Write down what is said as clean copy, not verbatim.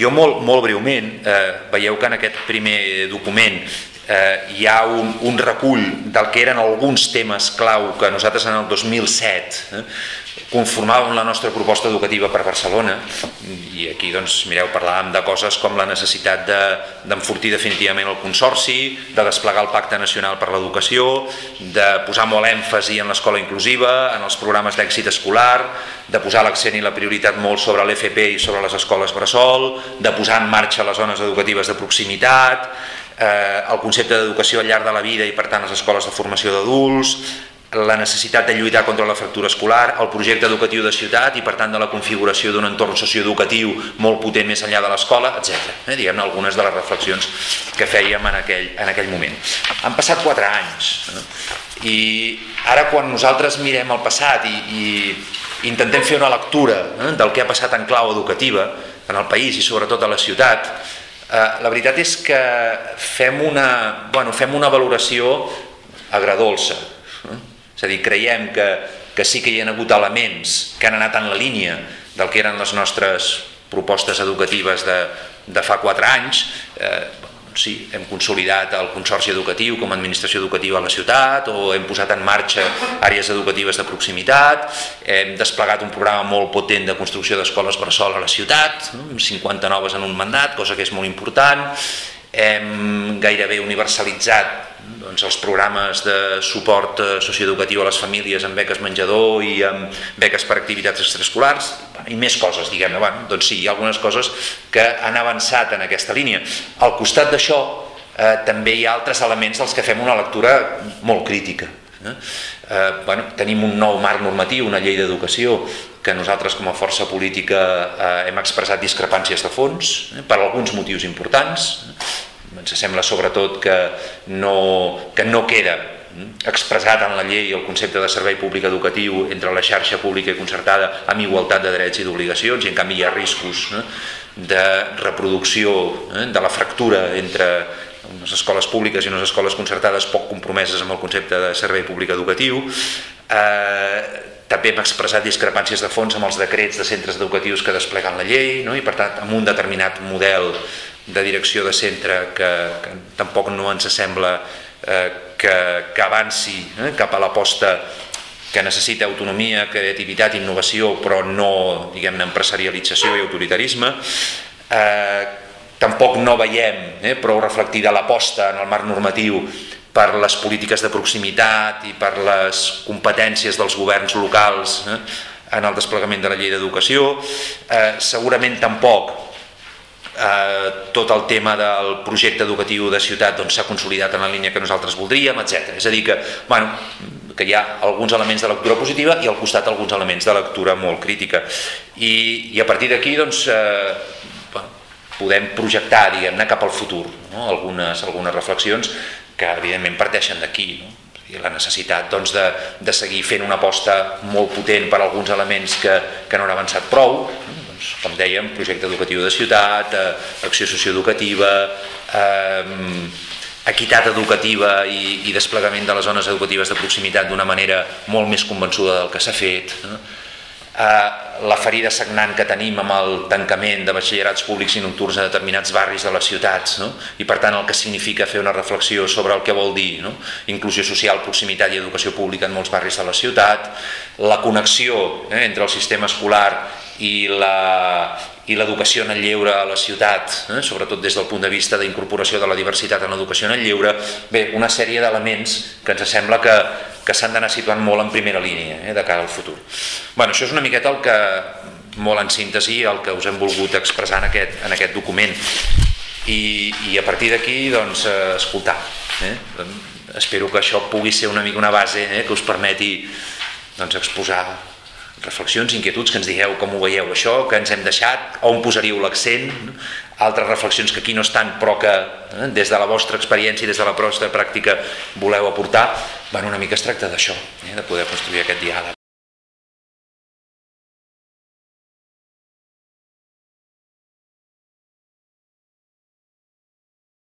Jo molt breument, veieu que en aquest primer document hi ha un recull del que eren alguns temes clau que nosaltres en el 2007 conformàvem la nostra proposta educativa per Barcelona, i aquí doncs mireu, parlàvem de coses com la necessitat d'enfortir definitivament el consorci, de desplegar el Pacte Nacional per l'Educació, de posar molt èmfasi en l'escola inclusiva, en els programes d'èxit escolar, de posar l'accent i la prioritat molt sobre l'FP i sobre les escoles bressol, de posar en marxa les zones educatives de proximitat, el concepte d'educació al llarg de la vida i per tant les escoles de formació d'adults, la necessitat de lluitar contra la fractura escolar, el projecte educatiu de ciutat i per tant de la configuració d'un entorn socioeducatiu molt potent més enllà de l'escola, etc. Diguem-ne algunes de les reflexions que fèiem en aquell moment. Han passat 4 anys i ara quan nosaltres mirem el passat i intentem fer una lectura del que ha passat en clau educativa en el país i sobretot a la ciutat, la veritat és que fem una valoració agredolça. És a dir, creiem que sí que hi ha hagut elements que han anat en la línia del que eren les nostres propostes educatives de fa 4 anys. Sí, hem consolidat el consorci educatiu com a administració educativa a la ciutat, o hem posat en marxa àrees educatives de proximitat, hem desplegat un programa molt potent de construcció d'escoles bressol a la ciutat, 50 noves en un mandat, cosa que és molt important. Hem gairebé universalitzat els programes de suport socioeducatiu a les famílies amb beques menjador i amb beques per activitats extraescolars i més coses, diguem-ne. Doncs sí, hi ha algunes coses que han avançat en aquesta línia. Al costat d'això també hi ha altres elements dels que fem una lectura molt crítica. Tenim un nou marc normatiu, una llei d'educació, que nosaltres com a força política hem expressat discrepàncies de fons per alguns motius importants. Ens sembla sobretot que no queda expressat en la llei el concepte de servei públic educatiu entre la xarxa pública i concertada amb igualtat de drets i d'obligacions, i en canvi hi ha riscos de reproducció de la fractura entre unes escoles públiques i unes escoles concertades poc compromeses amb el concepte de servei públic educatiu. També hem expressat discrepàncies de fons amb els decrets de centres educatius que despleguen la llei, i per tant amb un determinat model de direcció de centre que tampoc no ens sembla que avanci cap a l'aposta que necessita autonomia, creativitat i innovació, però no, diguem-ne, empresarialització i autoritarisme. Tampoc no veiem prou reflectida l'aposta en el marc normatiu per les polítiques de proximitat i per les competències dels governs locals en el desplegament de la llei d'educació. Segurament tampoc tot el tema del projecte educatiu de ciutat s'ha consolidat en la línia que nosaltres voldríem, etc. És a dir, que hi ha alguns elements de lectura positiva i al costat alguns elements de lectura molt crítica. I a partir d'aquí podem projectar, diguem-ne, cap al futur algunes reflexions que evidentment parteixen d'aquí, la necessitat de seguir fent una aposta molt potent per alguns elements que no han avançat prou, com dèiem, projecte educatiu de ciutat, acció socioeducativa, equitat educativa i desplegament de les zones educatives de proximitat d'una manera molt més convençuda del que s'ha fet. La ferida sagnant que tenim amb el tancament de batxillerats públics i nocturns a determinats barris de les ciutats, i per tant el que significa fer una reflexió sobre el que vol dir inclusió social, proximitat i educació pública en molts barris de la ciutat, la connexió entre el sistema escolar i l'educació en el lleure a la ciutat, sobretot des del punt de vista d'incorporació de la diversitat en l'educació en el lleure. Bé, una sèrie d'elements que ens sembla que s'han d'anar situant molt en primera línia de cara al futur. Això és una miqueta molt en síntesi el que us hem volgut expressar en aquest document, i a partir d'aquí escoltar. Espero que això pugui ser una mica una base que us permeti exposar reflexions, inquietuds, que ens digueu com ho veieu això, que ens hem deixat, on posaríeu l'accent, altres reflexions que aquí no estan però que des de la vostra experiència i des de la vostra pràctica voleu aportar. Una mica es tracta d'això, de poder construir aquest diàleg.